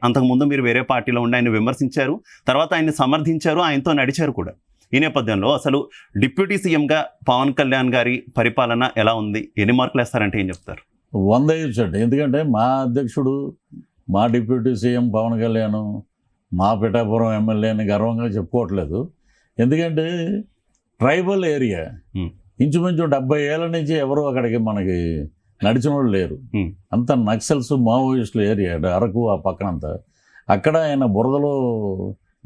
అంతకుముందు మీరు వేరే పార్టీలో ఉండి ఆయన విమర్శించారు, తర్వాత ఆయన్ని సమర్థించారు, ఆయనతో నడిచారు కూడా. ఈ నేపథ్యంలో అసలు డిప్యూటీ సీఎంగా పవన్ కళ్యాణ్ గారి పరిపాలన ఎలా ఉంది? ఎన్ని మార్కులు వేస్తారంటే ఏం చెప్తారు? 100 ఇచ్చండి. ఎందుకంటే మా అధ్యక్షుడు, మా డిప్యూటీ సీఎం పవన్ కళ్యాణ్, మా పిఠాపురం ఎమ్మెల్యే అని గర్వంగా చెప్పుకోవట్లేదు. ఎందుకంటే ట్రైబల్ ఏరియా, ఇంచుమించు 70 ఏళ్ళ నుంచి ఎవరు అక్కడికి మనకి నడిచిన వాళ్ళు లేరు. అంత నక్సల్స్ మావోయిస్టుల ఏరియా, అరకు ఆ పక్కనంతా. అక్కడ ఆయన బురదలో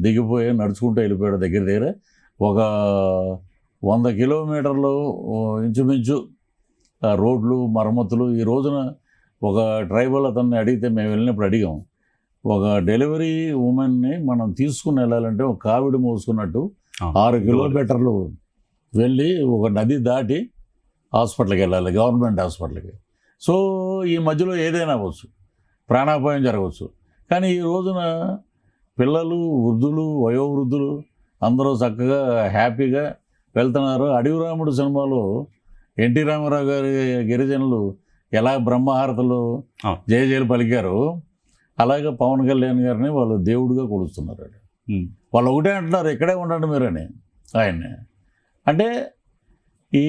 దిగిపోయి నడుచుకుంటూ వెళ్ళిపోయాడు. దగ్గర ఒక 100 కిలోమీటర్లు ఇంచుమించు రోడ్లు మరమ్మతులు. ఈ రోజున ఒక ట్రైబల్ అతన్ని అడిగితే, మేము వెళ్ళినప్పుడు అడిగాం, ఒక డెలివరీ ఉమెన్ని మనం తీసుకుని వెళ్ళాలంటే ఒక కావిడి మోసుకున్నట్టు 6 కిలోమీటర్లు వెళ్ళి ఒక నది దాటి హాస్పిటల్కి వెళ్ళాలి, గవర్నమెంట్ హాస్పిటల్కి. సో ఈ మధ్యలో ఏదైనా అవ్వచ్చు, ప్రాణాపాయం జరగవచ్చు. కానీ ఈ రోజున పిల్లలు, వృద్ధులు, వయోవృద్ధులు అందరూ చక్కగా హ్యాపీగా వెళ్తున్నారు. అడవి రాముడు సినిమాలో ఎన్టీ రామారావు గారి గిరిజనులు ఎలా బ్రహ్మహారతలు జయజయలు పలికారు, అలాగే పవన్ కళ్యాణ్ గారిని వాళ్ళు దేవుడిగా కొలుస్తున్నారు. వాళ్ళు ఒకటే అంటున్నారు, ఇక్కడే ఉండండి మీరని ఆయన్ని. అంటే ఈ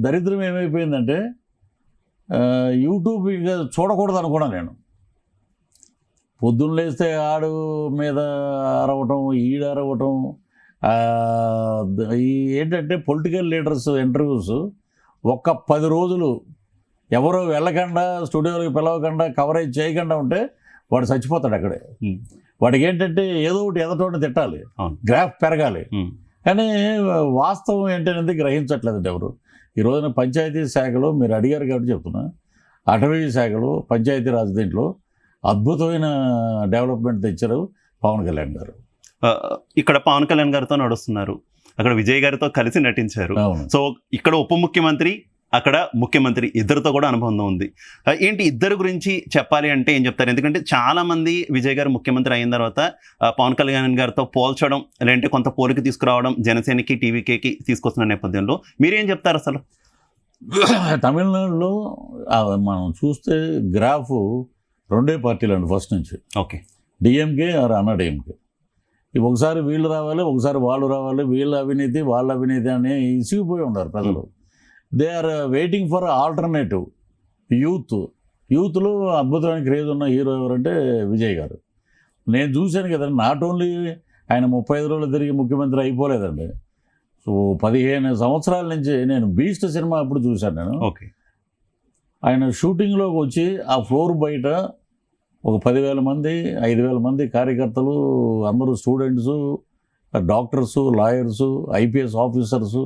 దరిద్రం ఏమైపోయిందంటే యూట్యూబ్ ఇక చూడకూడదు అనుకున్నాను నేను. పొద్దున్న లేస్తే ఆడు మీద అరవటం, ఈడు అరవటం, ఈ ఏంటంటే పొలిటికల్ లీడర్స్ ఇంటర్వ్యూస్ ఒక్క 10 రోజులు ఎవరో వెళ్ళకుండా, స్టూడియోకి పిలవకుండా, కవరేజ్ చేయకుండా ఉంటే వాడు చచ్చిపోతాడు అక్కడే. వాడికి ఏంటంటే ఏదో ఒకటి ఎదటోడిని తిట్టాలి, గ్రాఫ్ పెరగాలి. కానీ వాస్తవం ఏంటనేది గ్రహించట్లేదండి ఎవరు. ఈ రోజున పంచాయతీ శాఖలో మీరు అడిగారు కాబట్టి చెప్తున్నా, అటవీ శాఖలో పంచాయతీరాజ్ దీంట్లో అద్భుతమైన డెవలప్మెంట్ తెచ్చారు పవన్ కళ్యాణ్ గారు. ఇక్కడ పవన్ కళ్యాణ్ గారితో నడుస్తున్నారు, అక్కడ విజయ్ గారితో కలిసి నటించారు. సో ఇక్కడ ఉప ముఖ్యమంత్రి, అక్కడ ముఖ్యమంత్రి, ఇద్దరితో కూడా అనుబంధం ఉంది. ఏంటి ఇద్దరు గురించి చెప్పాలి అంటే ఏం చెప్తారు? ఎందుకంటే చాలామంది విజయ్ గారు ముఖ్యమంత్రి అయిన తర్వాత పవన్ కళ్యాణ్ గారితో పోల్చడం, లేదంటే కొంత పోలిక తీసుకురావడం జనసేనకి, టీవీకేకి తీసుకొస్తున్న నేపథ్యంలో మీరేం చెప్తారు అసలు? తమిళనాడులో మనం చూస్తే గ్రాఫ్ 2 పార్టీలు అండి ఫస్ట్ నుంచి. Okay, DMK or AIADMK. ఒకసారి వీళ్ళు రావాలి, ఒకసారి వాళ్ళు రావాలి, వీళ్ళ అవినీతి వాళ్ళ అవినీతి అని ఇసిగిపోయి ఉన్నారు ప్రజలు. They are waiting for alternative. యూత్లో అద్భుతమైన క్రేజ్ ఉన్న హీరో ఎవరంటే విజయ్ గారు. నేను చూశాను కదండి, నాట్ ఓన్లీ ఆయన 35 రోజులు తిరిగి ముఖ్యమంత్రి అయిపోలేదండి. సో 15 సంవత్సరాల నుంచి నేను బీస్ట్ సినిమా అప్పుడు చూశాను నేను. ఓకే, ఆయన షూటింగ్లోకి వచ్చి ఆ ఫ్లోర్ బయట ఒక 10,000 మంది, 5,000 మంది కార్యకర్తలు, అందరూ students, doctors, lawyers, IPS officers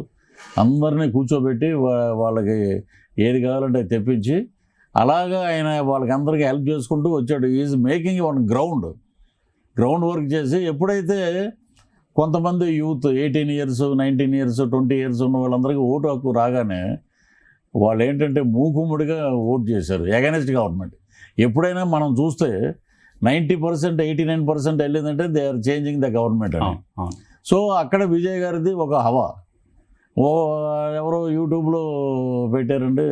అందరినీ కూర్చోబెట్టి వాళ్ళకి ఏది కావాలంటే తెప్పించి అలాగా ఆయన వాళ్ళకి అందరికీ హెల్ప్ చేసుకుంటూ వచ్చాడు. Is making one ground work చేసి, ఎప్పుడైతే కొంతమంది యూత్ 18 ఇయర్స్, 19 ఇయర్స్, 20 ఇయర్స్ ఉన్న వాళ్ళందరికీ ఓటు హక్కు రాగానే వాళ్ళు ఏంటంటే మూకుముడిగా ఓటు చేశారు ఎగనెస్ట్ గవర్నమెంట్. ఎప్పుడైనా మనం చూస్తే 90%, 89% వెళ్ళిందంటే they are changing the government అని. సో అక్కడ విజయ్ గారిది ఒక హవా. ఎవరో యూట్యూబ్లో పెట్టారండి,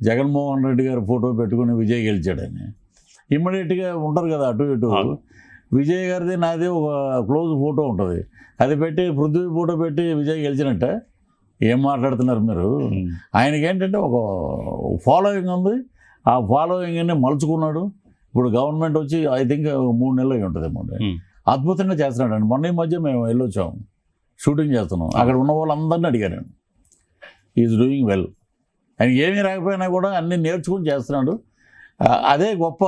జగన్మోహన్ రెడ్డి గారి ఫోటో పెట్టుకుని విజయ్ గెలిచాడని. ఇమ్మీడియట్గా ఉంటారు కదా అటు ఇటు, విజయ్ గారిది నాది ఒక క్లోజ్ ఫోటో ఉంటుంది, అది పెట్టి పృథ్వీ ఫోటో పెట్టి విజయ్ గెలిచినట్ట. ఏం మాట్లాడుతున్నారు మీరు? ఆయనకి ఏంటంటే ఒక ఫాలోయింగ్ ఉంది, ఆ ఫాలోయింగ్ని మలుచుకున్నాడు. ఇప్పుడు గవర్నమెంట్ వచ్చి ఐ థింక్ 3 నెలలు అయి ఉంటుంది. అద్భుతంగా చేస్తున్నాడు అండి. మొన్న ఈ మధ్య మేము వెళ్ళొచ్చాము, షూటింగ్ చేస్తున్నాం. అక్కడ ఉన్న వాళ్ళందరినీ అడిగాను, ఈజ్ డూయింగ్ వెల్. ఆయన ఏమీ రాకపోయినా కూడా అన్నీ నేర్చుకుని చేస్తున్నాడు. అదే గొప్ప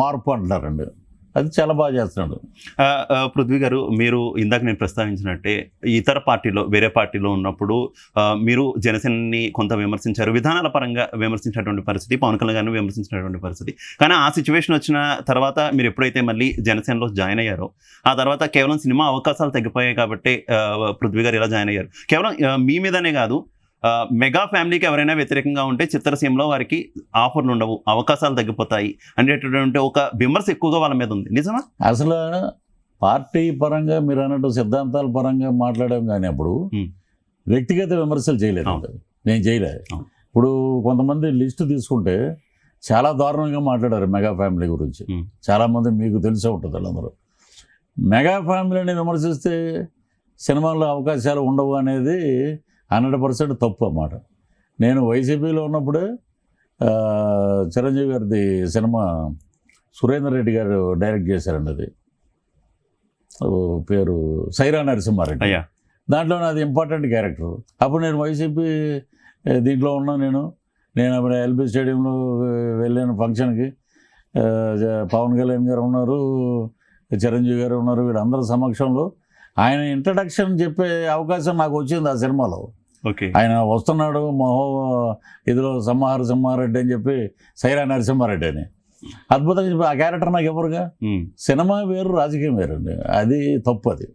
మార్పు అంటున్నారండి. అది చాలా బాగా చేస్తున్నాడు. పృథ్వీ గారు, మీరు ఇందాక నేను ప్రస్తావించినట్టే ఇతర పార్టీలో, వేరే పార్టీలో ఉన్నప్పుడు మీరు జనసేనని కొంత విమర్శించారు, విధానాల పరంగా విమర్శించినటువంటి పరిస్థితి, పవన్ కళ్యాణ్ గారిని విమర్శించినటువంటి పరిస్థితి. కానీ ఆ సిచ్యువేషన్ వచ్చిన తర్వాత మీరు ఎప్పుడైతే మళ్ళీ జనసేనలో జాయిన్ అయ్యారో, ఆ తర్వాత కేవలం సినిమా అవకాశాలు తగ్గిపోయాయి కాబట్టి పృథ్వీ గారు ఇలా జాయిన్ అయ్యారు. కేవలం మీ మీదనే కాదు, మెగా ఫ్యామిలీకి ఎవరైనా వ్యతిరేకంగా ఉంటే చిత్రసీమలో వారికి ఆఫర్లు ఉండవు, అవకాశాలు తగ్గిపోతాయి అనేటటువంటి ఒక విమర్శ ఎక్కువగా వాళ్ళ మీద ఉంది. నిజమా? అసలు పార్టీ పరంగా మీరు అన్నట్టు సిద్ధాంతాల పరంగా మాట్లాడాం, కానీ అప్పుడు వ్యక్తిగత విమర్శలు చేయలేదు. నేను చేయలేదు. ఇప్పుడు కొంతమంది లిస్టు తీసుకుంటే చాలా దారుణంగా మాట్లాడారు మెగా ఫ్యామిలీ గురించి. Hmm. చాలామంది మీకు తెలిసే ఉంటుంది వాళ్ళందరూ. మెగా ఫ్యామిలీని విమర్శిస్తే సినిమాల్లో అవకాశాలు ఉండవు అనేది 100% తప్పు అన్నమాట. నేను వైసీపీలో ఉన్నప్పుడే చిరంజీవి గారిది సినిమా సురేందర్ రెడ్డి గారు డైరెక్ట్ చేశారండి. అది పేరు సైరా నరసింహారెడ్డి. అయ్యా దాంట్లో నాది ఇంపార్టెంట్ క్యారెక్టర్. అప్పుడు నేను వైసీపీ దీంట్లో ఉన్నా. నేను అప్పుడు ఎల్బీ స్టేడియంలో వెళ్ళాను ఫంక్షన్కి. పవన్ కళ్యాణ్ గారు ఉన్నారు, చిరంజీవి గారు ఉన్నారు. వీళ్ళందరి సమక్షంలో ఆయన ఇంట్రడక్షన్ చెప్పే అవకాశం నాకు వచ్చింది ఆ సినిమాలో. ఓకే. ఆయన వస్తున్నాడు ఇదిలో సింహారెడ్డి అని చెప్పి సైరా నరసింహారెడ్డి అని అద్భుతంగా చెప్పి ఆ క్యారెక్టర్ నాకు ఎవరుగా. సినిమా వేరు, రాజకీయం వేరండి. అది తప్పు. అది